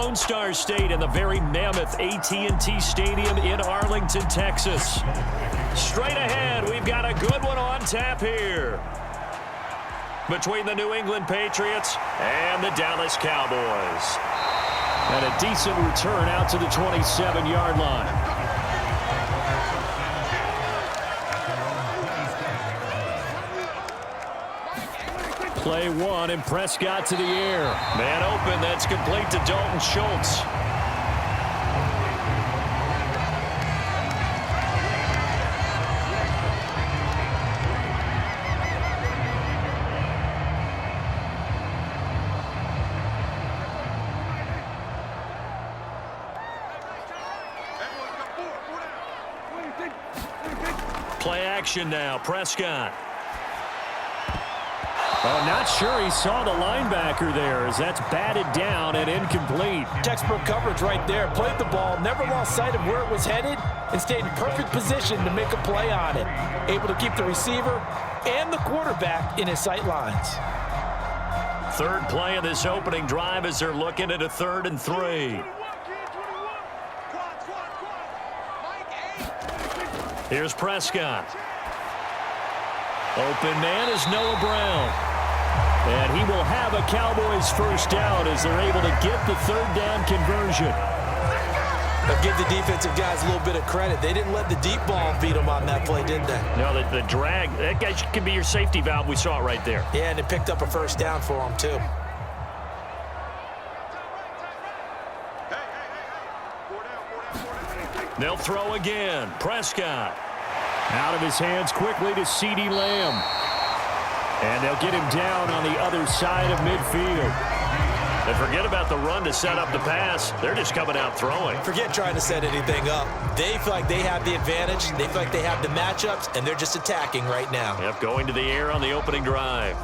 Lone Star State and the very mammoth AT&T Stadium in Arlington, Texas. Straight ahead, we've got a good one on tap here between the New England Patriots and the Dallas Cowboys. And a decent return out to the 27-yard line. Play one, and Prescott to the air. Man open, that's complete to Dalton Schultz. Play action now, Prescott. Oh, not sure he saw the linebacker there as that's batted down and incomplete. Textbook coverage right there. Played the ball, never lost sight of where it was headed, and stayed in perfect position to make a play on it. Able to keep the receiver and the quarterback in his sight lines. Third play of this opening drive as they're looking at a 3rd and 3. Here's Prescott. Open man is Noah Brown. And he will have a Cowboys first down as they're able to get the 3rd down conversion. I'll give the defensive guys a little bit of credit. They didn't let the deep ball beat them on that play, did they? No, the drag, that guy can be your safety valve. We saw it right there. Yeah, and it picked up a first down for them, too. They'll throw again. Prescott. Out of his hands quickly to CeeDee Lamb. And they'll get him down on the other side of midfield. And forget about the run to set up the pass. They're just coming out throwing. Forget trying to set anything up. They feel like they have the advantage. They feel like they have the matchups, and they're just attacking right now. Yep, going to the air on the opening drive.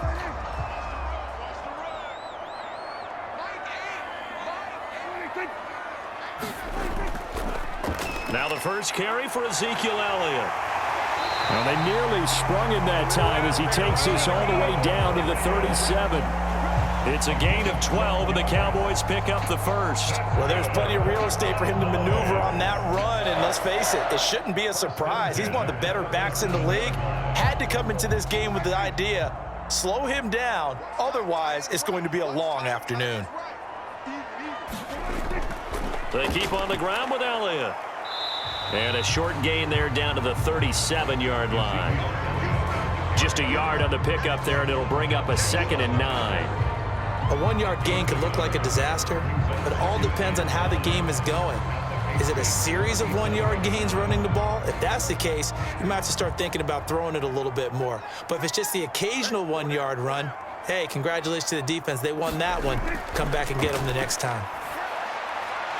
Now the first carry for Ezekiel Elliott. Well, they nearly sprung him that time as he takes this all the way down to the 37. It's a gain of 12, and the Cowboys pick up the first. Well, there's plenty of real estate for him to maneuver on that run, and let's face it, it shouldn't be a surprise. He's one of the better backs in the league. Had to come into this game with the idea, slow him down, otherwise it's going to be a long afternoon. They keep on the ground with Elliott. And a short gain there down to the 37-yard line. Just a yard on the pickup there, and it'll bring up a 2nd and 9. A 1-yard gain could look like a disaster, but it all depends on how the game is going. Is it a series of 1-yard gains running the ball? If that's the case, you might have to start thinking about throwing it a little bit more. But if it's just the occasional 1-yard run, hey, congratulations to the defense. They won that one. Come back and get them the next time.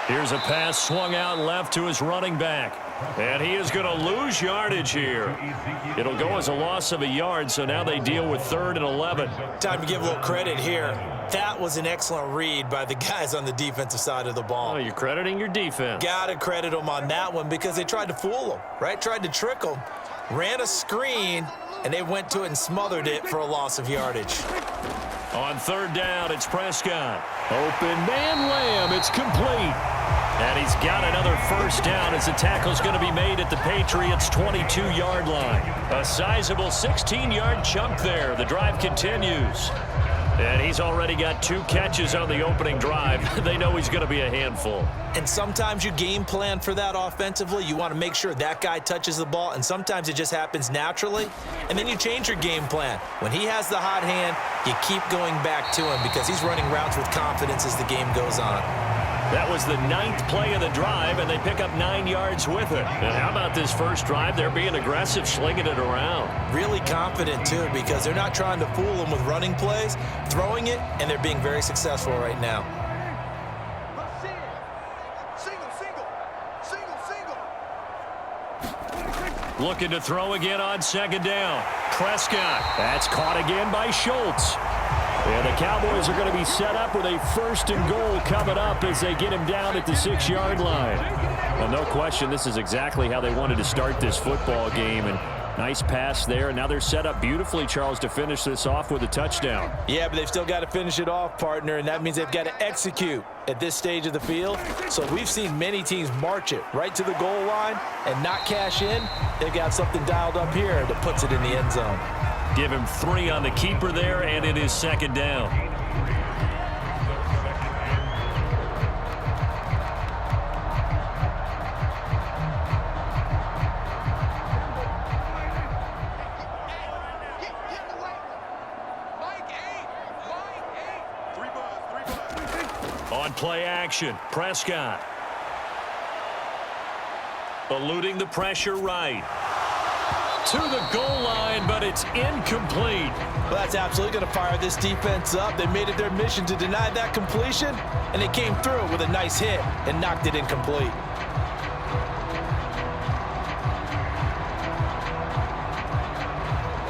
Here's a pass swung out left to his running back. And he is going to lose yardage here. It'll go as a loss of a yard, so now they deal with 3rd and 11. Time to give a little credit here. That was an excellent read by the guys on the defensive side of the ball. Oh, you're crediting your defense. Got to credit them on that one because they tried to fool them, right? Tried to trick them. Ran a screen, and they went to it and smothered it for a loss of yardage. On 3rd down, it's Prescott. Open man Lamb. It's complete. And he's got another first down as the tackle's going to be made at the Patriots' 22-yard line. A sizable 16-yard chunk there. The drive continues. And he's already got 2 catches on the opening drive. They know he's going to be a handful. And sometimes you game plan for that offensively. You want to make sure that guy touches the ball, and sometimes it just happens naturally. And then you change your game plan. When he has the hot hand, you keep going back to him because he's running routes with confidence as the game goes on. That was the 9th play of the drive, and they pick up 9 yards with it. And how about this first drive? They're being aggressive, slinging it around. Really confident, too, because they're not trying to fool them with running plays, throwing it, and they're being very successful right now. Looking to throw again on 2nd down. Prescott. That's caught again by Schultz. And the Cowboys are going to be set up with a 1st and goal coming up as they get him down at the 6-yard line. Well, no question, this is exactly how they wanted to start this football game. And Nice pass there. Now they're set up beautifully, Charles, to finish this off with a touchdown. Yeah, but they've still got to finish it off, partner, and that means they've got to execute at this stage of the field. So we've seen many teams march it right to the goal line and not cash in. They've got something dialed up here that puts it in the end zone. Give him 3 on the keeper there, and it is second down. On play action, Prescott. Eluding the pressure right. To the goal line, but it's incomplete. Well, that's absolutely going to fire this defense up. They made it their mission to deny that completion, and they came through with a nice hit and knocked it incomplete.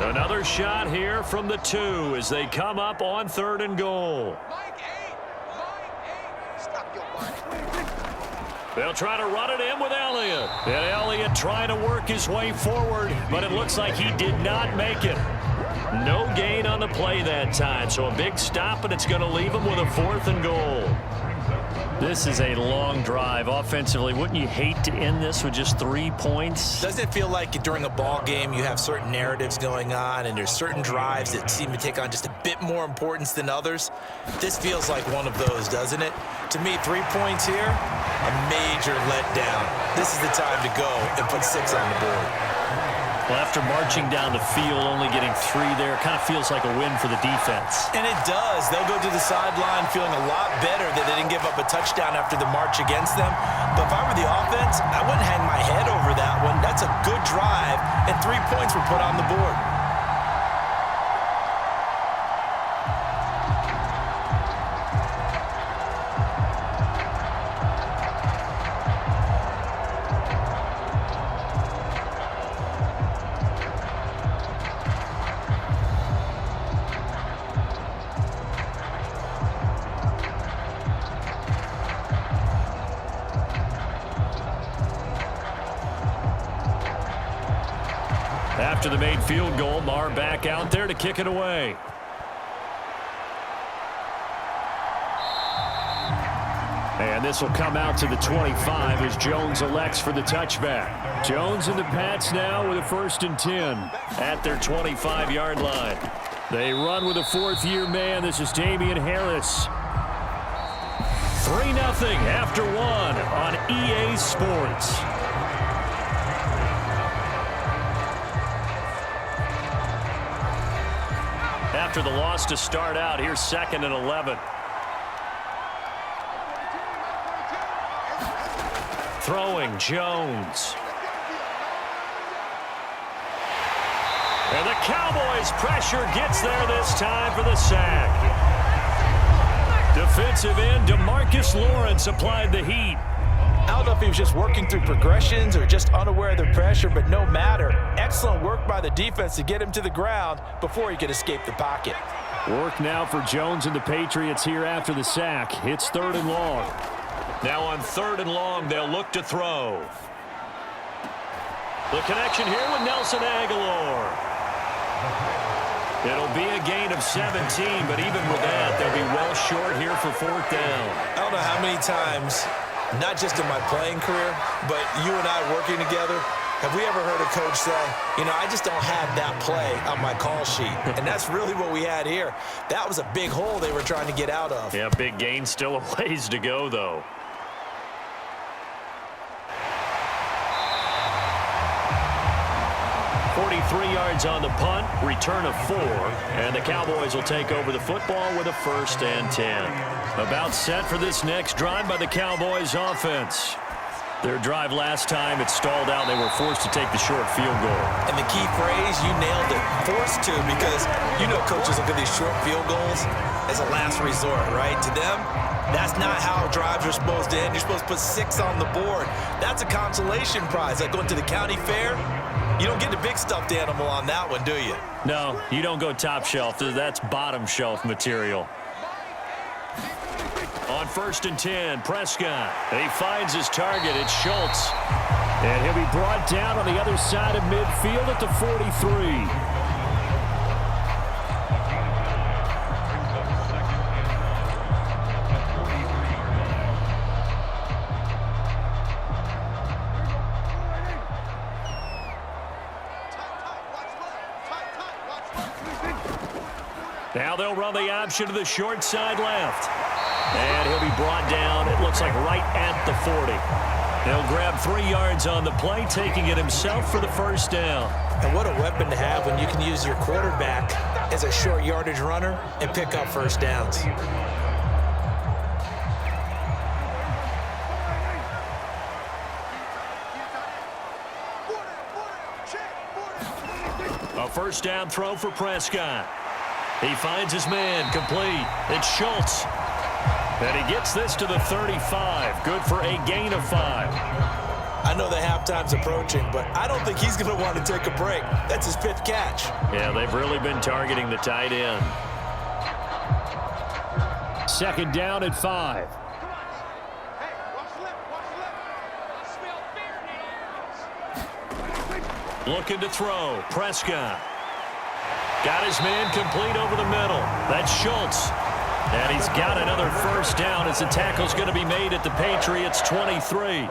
Another shot here from the 2 as they come up on 3rd and goal. They'll try to run it in with Elliott. And Elliott trying to work his way forward, but it looks like he did not make it. No gain on the play that time, so a big stop, and it's going to leave him with a 4th and goal. This is a long drive offensively. Wouldn't you hate to end this with just 3 points? Doesn't it feel like during a ball game you have certain narratives going on and there's certain drives that seem to take on just a bit more importance than others? This feels like one of those, doesn't it? To me, 3 points here, a major letdown. This is the time to go and put 6 on the board. Well, after marching down the field, only getting 3 there, kind of feels like a win for the defense. And it does. They'll go to the sideline feeling a lot better that they didn't give up a touchdown after the march against them. But if I were the offense, I wouldn't hang my head over that one. That's a good drive, and 3 points were put on the board. After the made field goal, Marr back out there to kick it away. And this will come out to the 25 as Jones elects for the touchback. Jones and the Pats now with a 1st and 10 at their 25-yard line. They run with a 4th-year man. This is Damian Harris. 3-0 after 1 on EA Sports. After the loss to start out, here's 2nd and 11. Throwing, Jones. And the Cowboys pressure gets there this time for the sack. Defensive end DeMarcus Lawrence applied the heat. I don't know if he was just working through progressions or just unaware of the pressure, but no matter. Excellent work by the defense to get him to the ground before he could escape the pocket. Work now for Jones and the Patriots here after the sack. It's 3rd and long. Now on 3rd and long, they'll look to throw. The connection here with Nelson Aguilar. It'll be a gain of 17, but even with that, they'll be well short here for 4th down. I don't know how many times, not just in my playing career, but you and I working together, have we ever heard a coach say, you know, I just don't have that play on my call sheet? And that's really what we had here. That was a big hole they were trying to get out of. Yeah, big gain, still a ways to go, though. Yards on the punt, return of 4, and the Cowboys will take over the football with a 1st and 10. About set for this next drive by the Cowboys offense. Their drive last time, it stalled out. They were forced to take the short field goal. And the key phrase, you nailed it, forced to, because you know coaches look at these short field goals as a last resort, right? To them, that's not how drives are supposed to end. You're supposed to put 6 on the board. That's a consolation prize, like going to the county fair. You don't get the big stuffed animal on that one, do you? No, you don't go top shelf. That's bottom shelf material. On 1st and 10, Prescott. He finds his target. It's Schultz. And he'll be brought down on the other side of midfield at the 43. Now they'll run the option to the short side left. And he'll be brought down, it looks like right at the 40. He'll grab 3 yards on the play, taking it himself for the first down. And what a weapon to have when you can use your quarterback as a short yardage runner and pick up first downs. A first down throw for Prescott. He finds his man, complete. It's Schultz. And he gets this to the 35. Good for a gain of 5. I know the halftime's approaching, but I don't think he's going to want to take a break. That's his 5th catch. Yeah, they've really been targeting the tight end. Second down at 5. Looking to throw. Prescott. Got his man complete over the middle. That's Schultz. And he's got another first down as the tackle's going to be made at the Patriots' 23.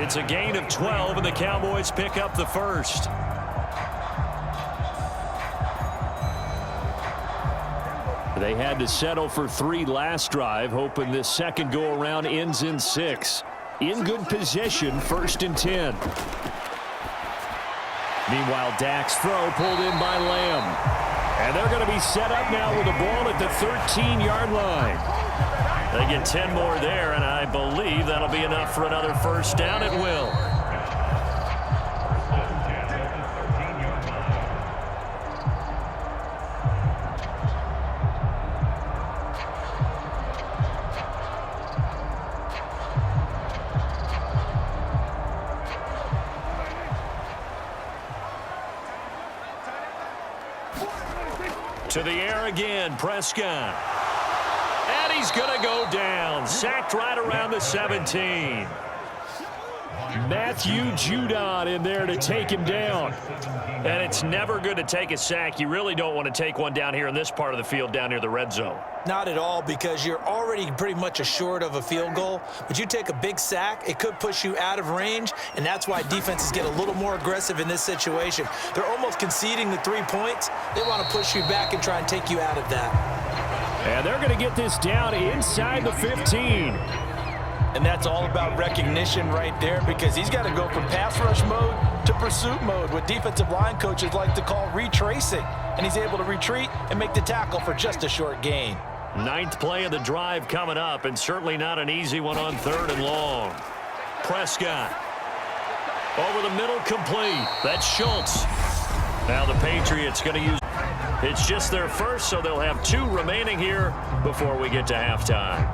It's a gain of 12, and the Cowboys pick up the first. They had to settle for 3 last drive, hoping this second go-around ends in 6. In good position, 1st and 10. Meanwhile, Dak's throw pulled in by Lamb. And they're going to be set up now with the ball at the 13-yard line. They get 10 more there, and I believe that'll be enough for another first down. It will. To the air again, Prescott. And he's going to go down. Sacked right around the 17. Matthew Judon in there to take him down. And it's never good to take a sack. You really don't want to take one down here in this part of the field, down near the red zone. Not at all, because you're already pretty much assured of a field goal. But you take a big sack, it could push you out of range, and that's why defenses get a little more aggressive in this situation. They're almost conceding the 3 points. They want to push you back and try and take you out of that. And they're going to get this down inside the 15. And that's all about recognition right there, because he's got to go from pass rush mode to pursuit mode, what defensive line coaches like to call retracing. And he's able to retreat and make the tackle for just a short gain. 9th play of the drive coming up, and certainly not an easy one on 3rd and long. Prescott. Over the middle, complete. That's Schultz. Now the Patriots going to use. It's just their first, so they'll have 2 remaining here before we get to halftime.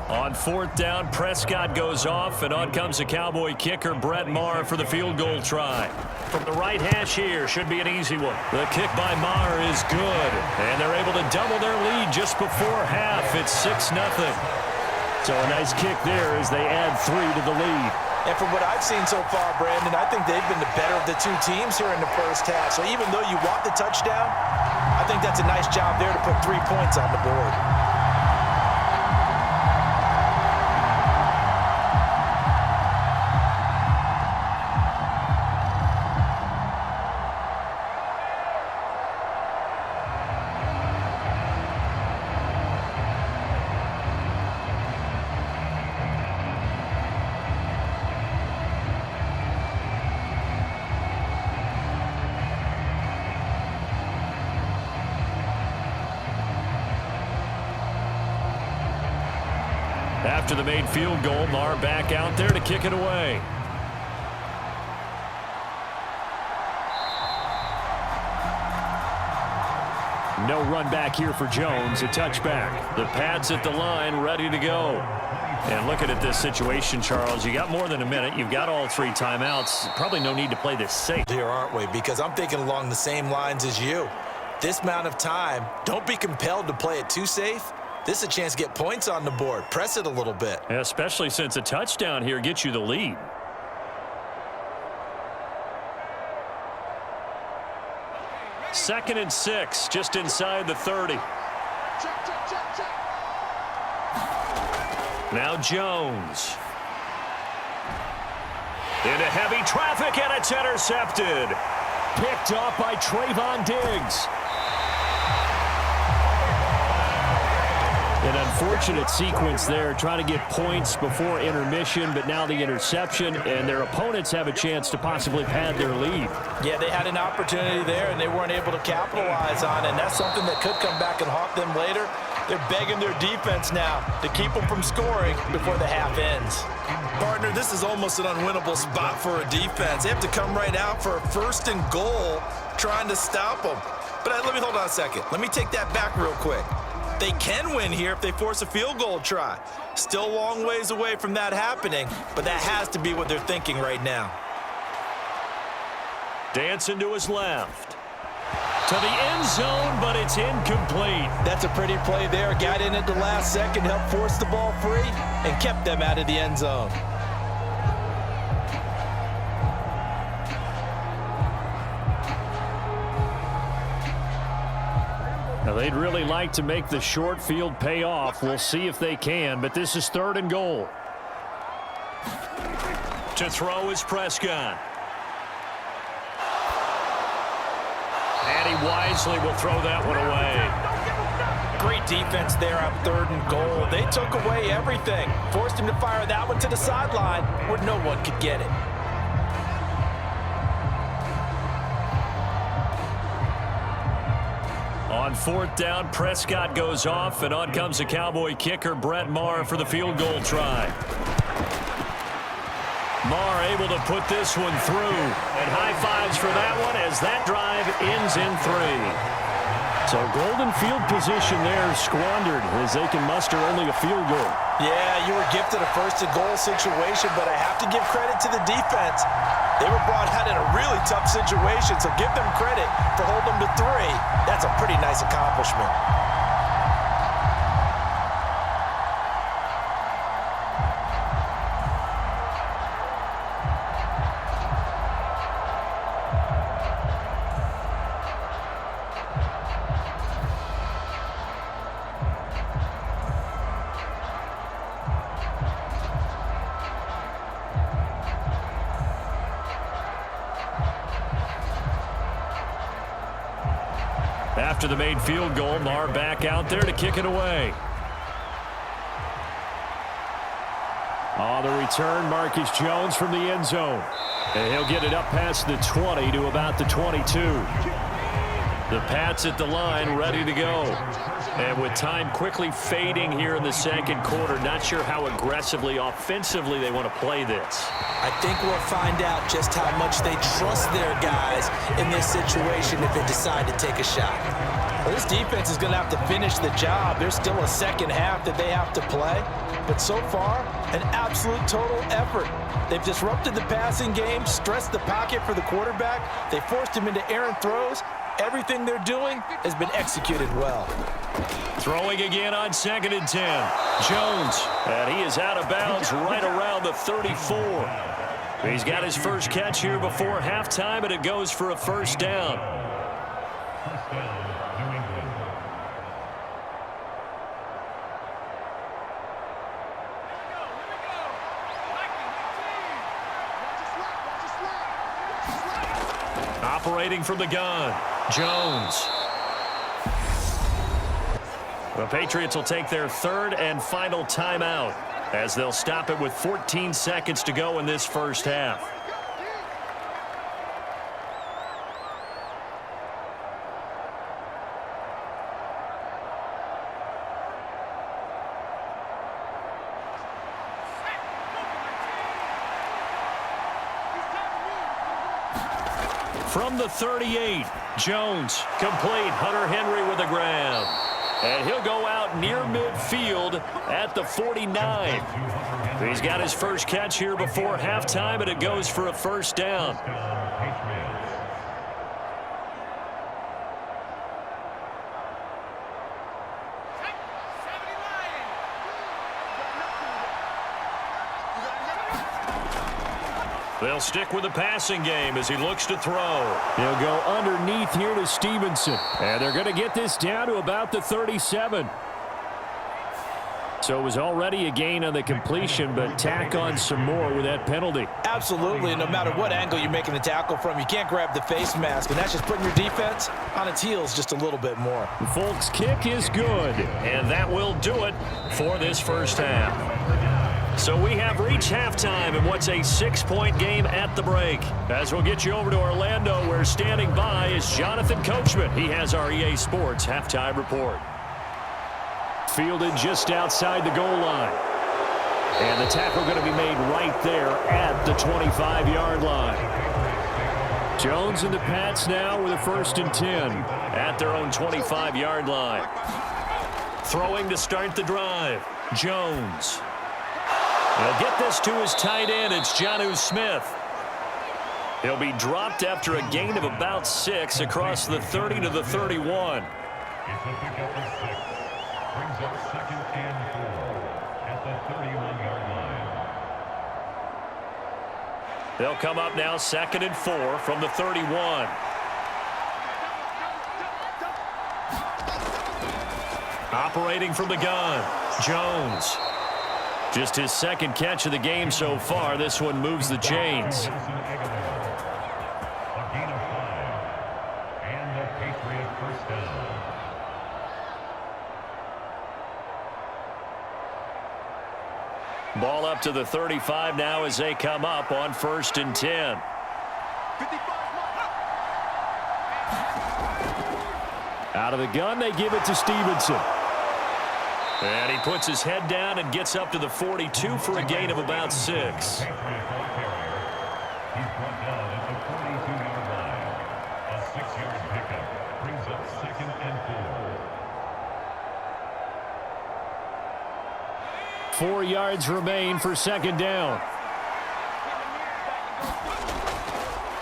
On 4th down, Prescott goes off, and on comes the Cowboy kicker, Brett Maher, for the field goal try. From the right hash here, should be an easy one. The kick by Maher is good, and they're able to double their lead just before half. It's 6-0. So a nice kick there as they add 3 to the lead. And from what I've seen so far, Brandon, I think they've been the better of the 2 teams here in the first half. So even though you want the touchdown, I think that's a nice job there to put 3 points on the board. After the made field goal, Maher back out there to kick it away. No run back here for Jones. A touchback. The Pats at the line, ready to go. And looking at this situation, Charles, you got more than a minute. You've got all 3 timeouts. Probably no need to play this safe. Here, aren't we? Because I'm thinking along the same lines as you. This amount of time, don't be compelled to play it too safe. This is a chance to get points on the board. Press it a little bit. Especially since a touchdown here gets you the lead. Second and 6, just inside the 30. Now Jones. Into heavy traffic, and it's intercepted. Picked off by Trayvon Diggs. An unfortunate sequence there, trying to get points before intermission, but now the interception, and their opponents have a chance to possibly pad their lead. Yeah, they had an opportunity there, and they weren't able to capitalize on it, and that's something that could come back and haunt them later. They're begging their defense now to keep them from scoring before the half ends. Partner, this is almost an unwinnable spot for a defense. They have to come right out for a 1st and goal trying to stop them. But let me hold on a second. Let me take that back real quick. They can win here if they force a field goal try. Still a long ways away from that happening, but that has to be what they're thinking right now. Dancing to his left. To the end zone, but it's incomplete. That's a pretty play there. Got in at the last second, helped force the ball free, and kept them out of the end zone. Now, they'd really like to make the short field pay off. We'll see if they can, but this is 3rd and goal. To throw is Prescott. And he wisely will throw that one away. Great defense there on 3rd and goal. They took away everything. Forced him to fire that one to the sideline where no one could get it. On 4th down, Prescott goes off, and on comes the Cowboy kicker, Brett Maher, for the field goal try. Maher able to put this one through, and high fives for that one as that drive ends in 3. So golden field position there squandered as they can muster only a field goal. Yeah, you were gifted a 1st and goal situation, but I have to give credit to the defense. They were brought out in a really tough situation, so give them credit for holding them to 3. That's a pretty nice accomplishment. After the made field goal, Maher back out there to kick it away. The return, Marcus Jones from the end zone. And he'll get it up past the 20 to about the 22. The Pats at the line, ready to go. And with time quickly fading here in the 2nd quarter, not sure how aggressively, offensively they want to play this. I think we'll find out just how much they trust their guys in this situation if they decide to take a shot. Well, this defense is going to have to finish the job. There's still a 2nd half that they have to play. But so far, an absolute total effort. They've disrupted the passing game, stressed the pocket for the quarterback. They forced him into errant throws. Everything they're doing has been executed well. Throwing again on 2nd and 10. Jones, and he is out of bounds right around the 34. He's got his first catch here before halftime, and it goes for a 1st down. Operating from the gun, Jones. The Patriots will take their 3rd and final timeout as they'll stop it with 14 seconds to go in this 1st half. From the 38, Jones complete. Hunter Henry with a grab. And he'll go out near midfield at the 49. He's got his first catch here before halftime, and it goes for a first down. They'll stick with the passing game as he looks to throw. He'll go underneath here to Stevenson. And they're going to get this down to about the 37. So it was already a gain on the completion, but tack on some more with that penalty. Absolutely, and no matter what angle you're making the tackle from, you can't grab the face mask, and that's just putting your defense on its heels just a little bit more. Folks' kick is good, and that will do it for this first half. So we have reached halftime in what's a 6-point game at the break. As we'll get you over to Orlando, where standing by is Jonathan Coachman. He has our EA Sports halftime report. Fielded just outside the goal line. And the tackle going to be made right there at the 25-yard line. Jones and the Pats now with a 1st and 10 at their own 25-yard line. Throwing to start the drive. Jones. He'll get this to his tight end. It's Jonnu Smith. He'll be dropped after a gain of about 6 across the 30 to the 31. Brings up 2nd and 4 at the 31-yard line. They'll come up now 2nd and 4 from the 31. Operating from the gun, Jones. Just his 2nd catch of the game so far. This one moves the chains. A gain of 5. And the Patriot first down. Ball up to the 35 now as they come up on 1st and 10. Out of the gun, they give it to Stevenson. And he puts his head down and gets up to the 42 for a gain of about 6. He's brought down at the 42-yard line. A 6-yard pickup brings up 2nd and 4. 4 yards remain for 2nd down.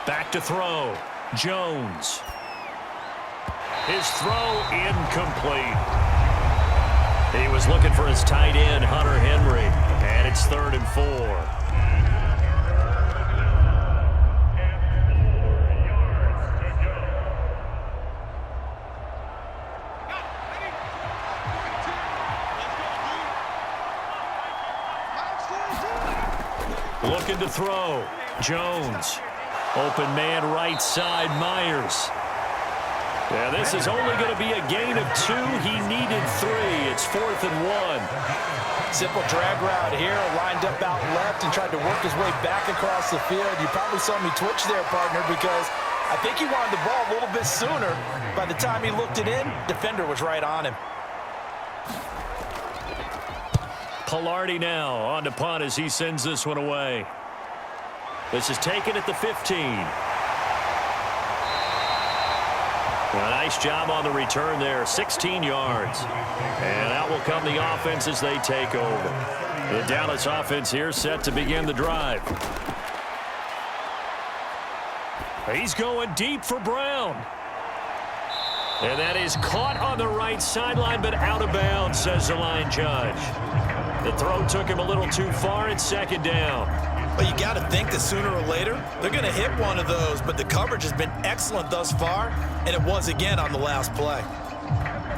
Back to throw. Jones. His throw incomplete. He was looking for his tight end, Hunter Henry. And it's 3rd and 4. Looking to throw. Jones. Open man right side, Myers. Yeah, this is only going to be a gain of 2. He needed 3. It's 4th and 1. Simple drag route here, lined up out left and tried to work his way back across the field. You probably saw me twitch there, partner, because I think he wanted the ball a little bit sooner. By the time he looked it in, defender was right on him. Pilardi now on to punt as he sends this one away. This is taken at the 15. A nice job on the return there, 16 yards. And out will come the offense as they take over. The Dallas offense here set to begin the drive. He's going deep for Brown. And that is caught on the right sideline, but out of bounds, says the line judge. The throw took him a little too far. It's 2nd down. Well, you got to think that sooner or later, they're going to hit one of those, but the coverage has been excellent thus far, and it was again on the last play.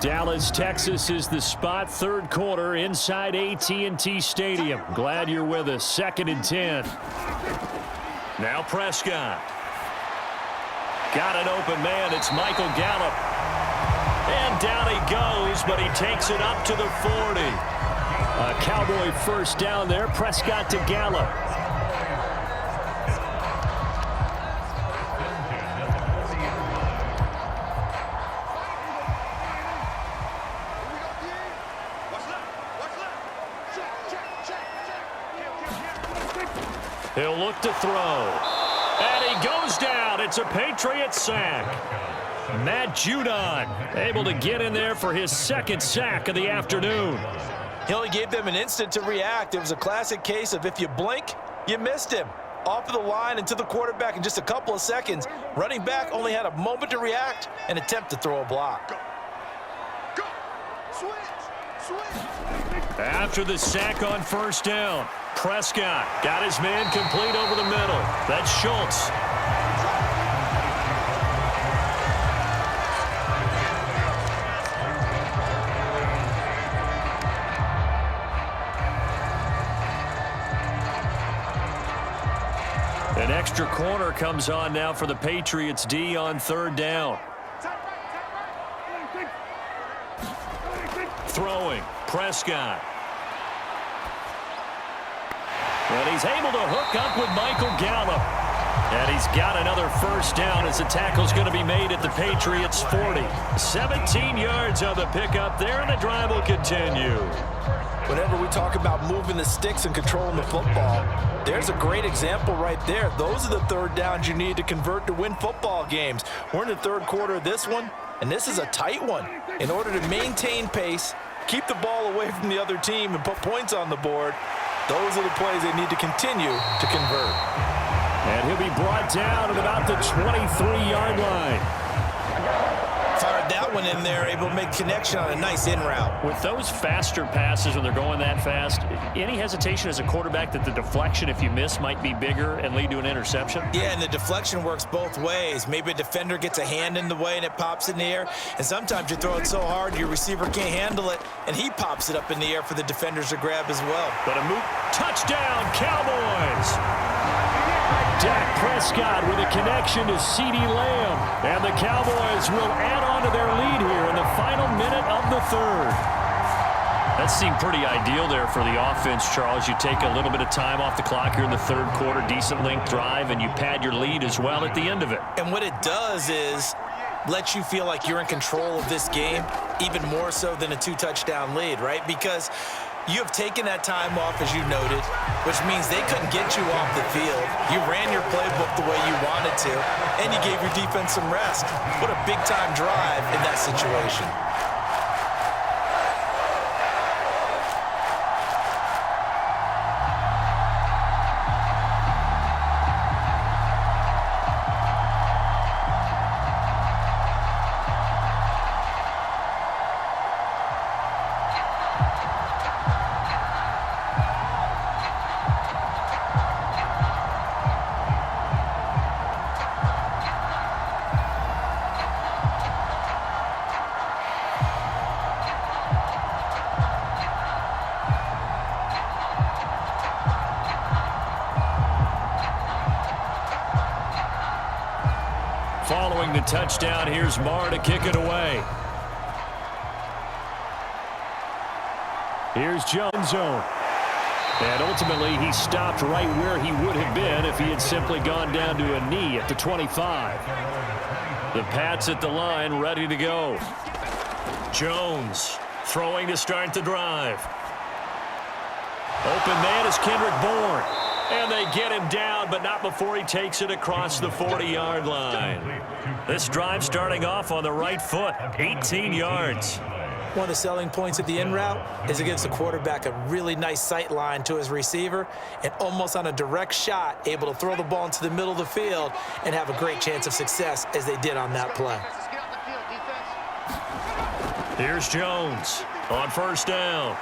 Dallas, Texas is the spot, 3rd quarter inside AT&T Stadium. Glad you're with us. 2nd and 10. Now Prescott. Got an open man. It's Michael Gallup. And down he goes, but he takes it up to the 40. A Cowboy first down there. Prescott to Gallup. He'll look to throw. And he goes down. It's a Patriots sack. Matt Judon able to get in there for his second sack of the afternoon. He only gave them an instant to react. It was a classic case of if you blink, you missed him. Off of the line and to the quarterback in just a couple of seconds. Running back only had a moment to react and attempt to throw a block. After the sack on first down, Prescott got his man complete over the middle. That's Schultz. An extra corner comes on now for the Patriots D on third down. Throwing, Prescott. And he's able to hook up with Michael Gallup. And he's got another first down as the tackle's going to be made at the Patriots 40. 17 yards on the pickup there, and the drive will continue. Whenever we talk about moving the sticks and controlling the football, there's a great example right there. Those are the third downs you need to convert to win football games. We're in the third quarter of this one, and this is a tight one. In order to maintain pace, keep the ball away from the other team, and put points on the board, those are the plays they need to continue to convert. And he'll be brought down at about the 23-yard line. Fired that one in there, able to make connection on a nice in route. With those faster passes when they're going that fast, any hesitation as a quarterback that the deflection, if you miss, might be bigger and lead to an interception? Yeah, and the deflection works both ways. Maybe a defender gets a hand in the way and it pops in the air, and sometimes you throw it so hard your receiver can't handle it, and he pops it up in the air for the defenders to grab as well. But a move, touchdown, Cowboys! Dak Prescott with a connection to CeeDee Lamb. And the Cowboys will add on to their lead here in the final minute of the third. That seemed pretty ideal there for the offense, Charles. You take a little bit of time off the clock here in the third quarter, decent length drive, and you pad your lead as well at the end of it. And what it does is let you feel like you're in control of this game, even more so than a two-touchdown lead, right? Because you have taken that time off, as you noted, which means they couldn't get you off the field. You ran your playbook the way you wanted to, and you gave your defense some rest. What a big-time drive in that situation. Following the touchdown, here's Marr to kick it away. Here's Jones zone. And ultimately, he stopped right where he would have been if he had simply gone down to a knee at the 25. The Pats at the line, ready to go. Jones throwing to start the drive. Open man is Kendrick Bourne. And they get him down, but not before he takes it across the 40-yard line. This drive starting off on the right foot, 18 yards. One of the selling points of the in route is it gives the quarterback a really nice sight line to his receiver, and almost on a direct shot, able to throw the ball into the middle of the field and have a great chance of success as they did on that play. Here's Jones on first down.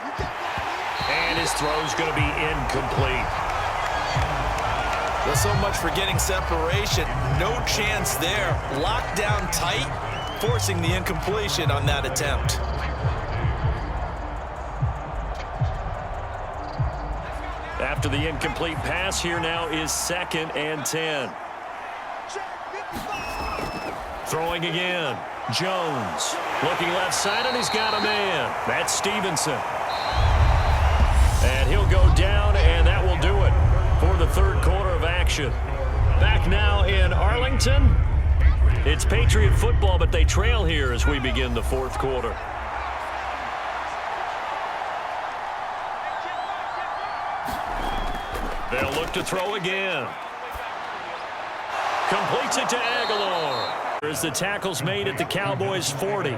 And his throw's going to be incomplete. Well, so much for getting separation. No chance there. Locked down tight, forcing the incompletion on that attempt. After the incomplete pass, here now is 2nd and 10. Throwing again. Jones looking left side, and he's got a man. That's Stevenson. And he'll go down, and that will do it for the third quarter of action. Back now in Arlington. It's Patriot football, but they trail here as we begin the fourth quarter. They'll look to throw again. Completes it to Aguilar. As the tackle's made at the Cowboys 40.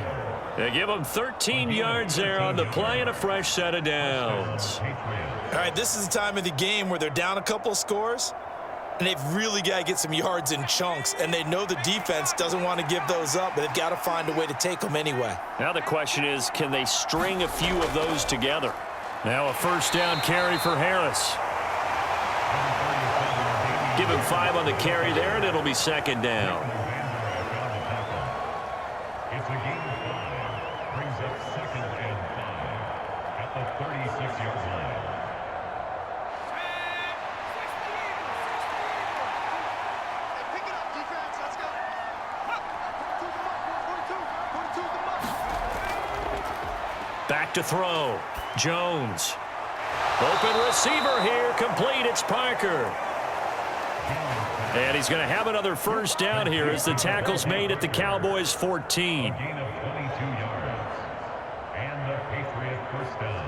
They give them 13 yards there on the play and a fresh set of downs. All right, this is the time of the game where they're down a couple of scores, and they've really got to get some yards in chunks, and they know the defense doesn't want to give those up, but they've got to find a way to take them anyway. Now the question is, can they string a few of those together? Now a first down carry for Harris. Give him 5 on the carry there, and it'll be second down. It's a gain of 5. Brings up 2nd and 5 at the 36-yard line. Pick it up, defense. Let's go. Back to throw. Jones. Open receiver here. Complete. It's Parker. And he's going to have another first down here as the tackle's made at the Cowboys 14. Gain of 22 yards. And the Patriot first down.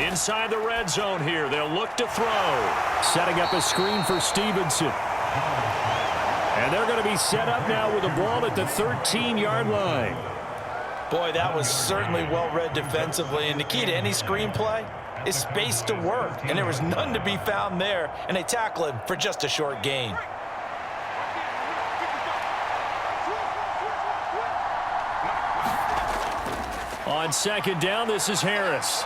Inside the red zone here. They'll look to throw. Setting up a screen for Stevenson. And they're going to be set up now with the ball at the 13-yard line. Boy, that was certainly well-read defensively, and the key to any screenplay is space to work, and there was none to be found there, and they tackle him for just a short gain. On second down, this is Harris.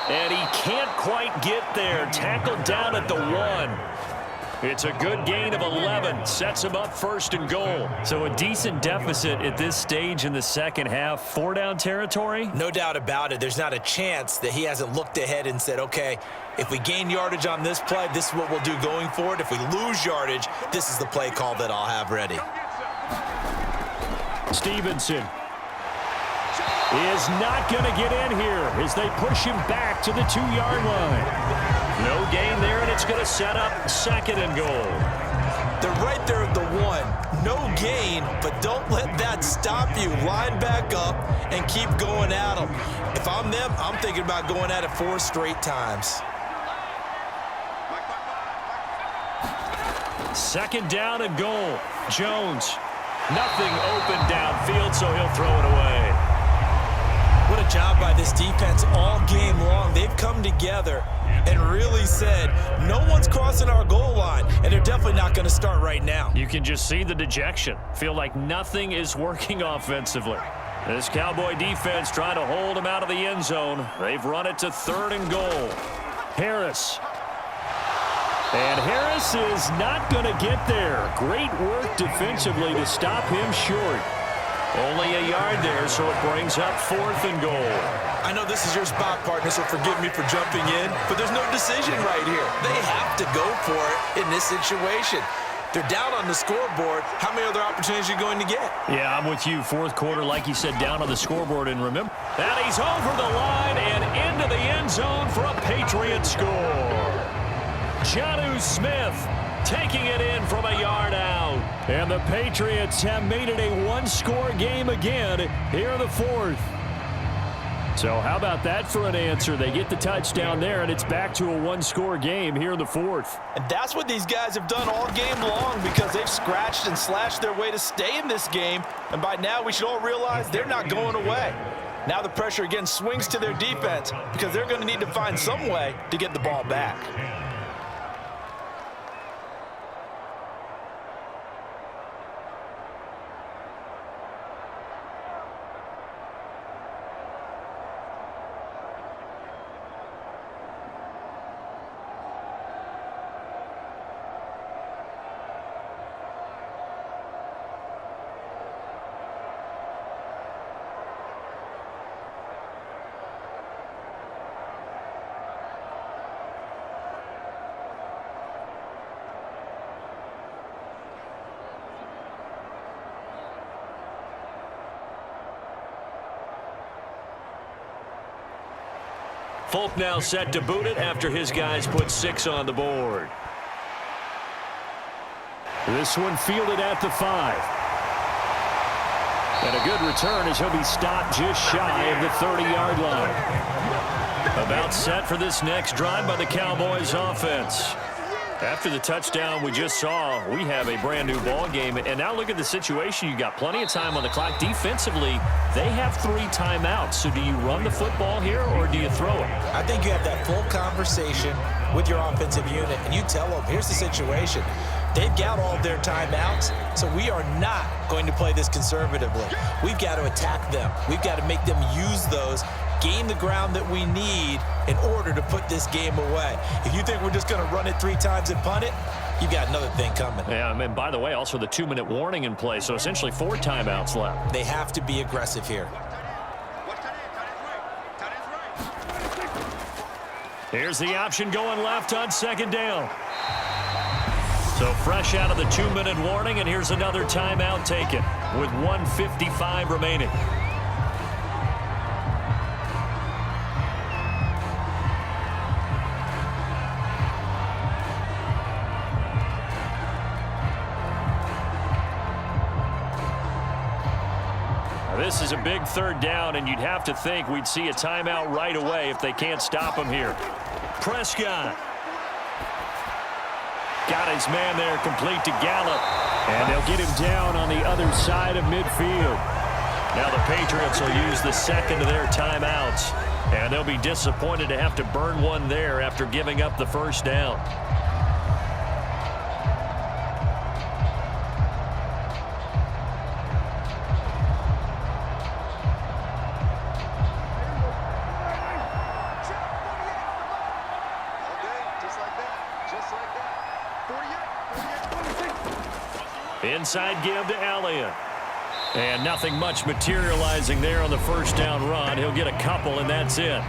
And he can't quite get there. Tackled down at the 1. It's a good gain of 11. Sets him up first and goal. So a decent deficit at this stage in the second half. 4-down territory? No doubt about it. There's not a chance that he hasn't looked ahead and said, okay, if we gain yardage on this play, this is what we'll do going forward. If we lose yardage, this is the play call that I'll have ready. Stevenson is not going to get in here as they push him back to the 2-yard line. No gain there, and it's going to set up second and goal. They're right there at the 1. No gain, but don't let that stop you. Line back up and keep going at them. If I'm them, I'm thinking about going at it 4 straight times. Second down and goal. Jones. Nothing open downfield, so he'll throw it away. What a job by this defense all game long. They've come together and really said, no one's crossing our goal line, and they're definitely not going to start right now. You can just see the dejection. Feel like nothing is working offensively. This Cowboy defense trying to hold him out of the end zone. They've run it to 3rd and goal. Harris. And Harris is not going to get there. Great work defensively to stop him short. Only a yard there, so it brings up 4th and goal. I know this is your spot, partner, so forgive me for jumping in, but there's no decision right here. They have to go for it in this situation. They're down on the scoreboard. How many other opportunities are you going to get? Yeah, I'm with you. 4th quarter, like you said, down on the scoreboard. And remember, that he's over the line and into the end zone for a Patriot score. Jonnu Smith taking it in from a yard out. And the Patriots have made it a 1-score game again here in the 4th. So how about that for an answer? They get the touchdown there, and it's back to a 1-score game here in the 4th. And that's what these guys have done all game long because they've scratched and slashed their way to stay in this game. And by now, we should all realize they're not going away. Now the pressure again swings to their defense because they're going to need to find some way to get the ball back. Folk now set to boot it after his guys put 6 on the board. This one fielded at the 5. And a good return as he'll be stopped just shy of the 30-yard line. About set for this next drive by the Cowboys offense. After the touchdown we just saw, we have a brand new ball game. And now look at the situation. You got plenty of time on the clock. Defensively, they have 3 timeouts. So do you run the football here or do you throw it? I think you have that full conversation with your offensive unit, and you tell them, here's the situation. They've got all their timeouts, so we are not going to play this conservatively. We've got to attack them. We've got to make them use those, gain the ground that we need in order to put this game away. If you think we're just going to run it 3 times and punt it, you've got another thing coming. Yeah, and by the way, also the 2-minute warning in play, so essentially 4 timeouts left. They have to be aggressive here. Here's the option going left on 2nd down. So fresh out of the 2-minute warning, and here's another timeout taken with 1:55 remaining. This is a big 3rd down, and you'd have to think we'd see a timeout right away if they can't stop him here. Prescott. Got his man there, complete to Gallup. And they'll get him down on the other side of midfield. Now the Patriots will use the 2nd of their timeouts. And they'll be disappointed to have to burn one there after giving up the 1st down. Inside give to Elliott. And nothing much materializing there on the 1st down run. He'll get a couple, and that's it.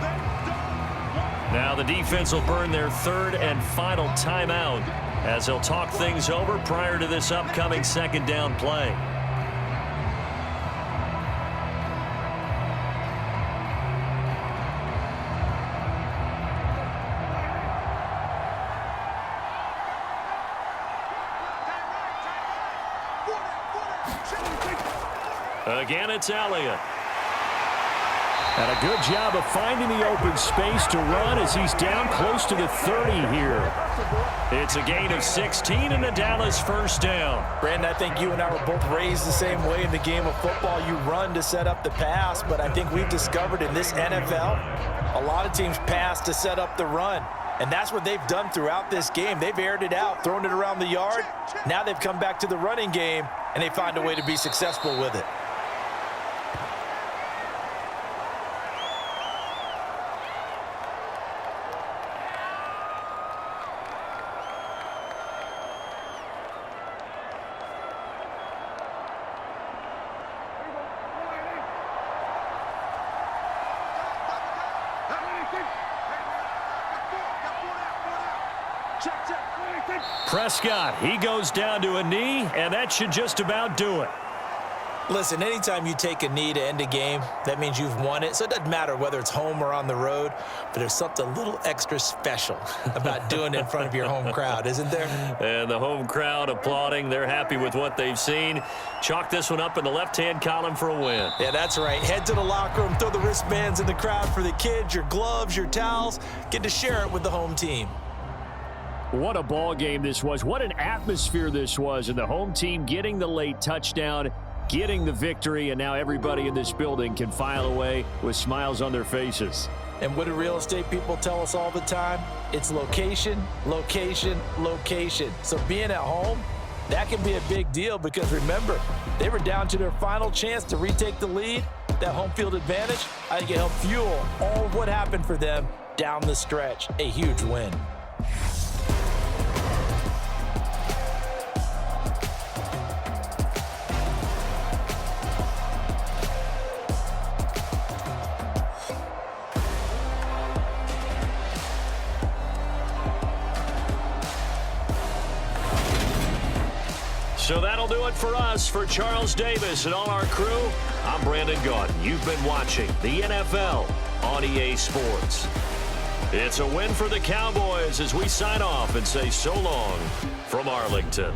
Now the defense will burn their 3rd and final timeout as they'll talk things over prior to this upcoming 2nd down play. Again, it's Elliott. And a good job of finding the open space to run as he's down close to the 30 here. It's a gain of 16 and a Dallas 1st down. Brandon, I think you and I were both raised the same way in the game of football. You run to set up the pass, but I think we've discovered in this NFL, a lot of teams pass to set up the run. And that's what they've done throughout this game. They've aired it out, thrown it around the yard. Now they've come back to the running game, and they find a way to be successful with it. Prescott, he goes down to a knee, and that should just about do it. Listen, anytime you take a knee to end a game, that means you've won it. So it doesn't matter whether it's home or on the road, but there's something a little extra special about doing it in front of your home crowd, isn't there? And the home crowd applauding. They're happy with what they've seen. Chalk this one up in the left-hand column for a win. Yeah, that's right. Head to the locker room, throw the wristbands in the crowd for the kids, your gloves, your towels. Get to share it with the home team. What a ball game this was. What an atmosphere this was. And the home team getting the late touchdown, getting the victory, and now everybody in this building can file away with smiles on their faces. And what do real estate people tell us all the time? It's location, location, location. So being at home, that can be a big deal because remember, they were down to their final chance to retake the lead. That home field advantage, I think it helped fuel all of what happened for them down the stretch. A huge win. So that'll do it for us. For Charles Davis and all our crew, I'm Brandon Gaudin. You've been watching the NFL on EA Sports. It's a win for the Cowboys as we sign off and say so long from Arlington.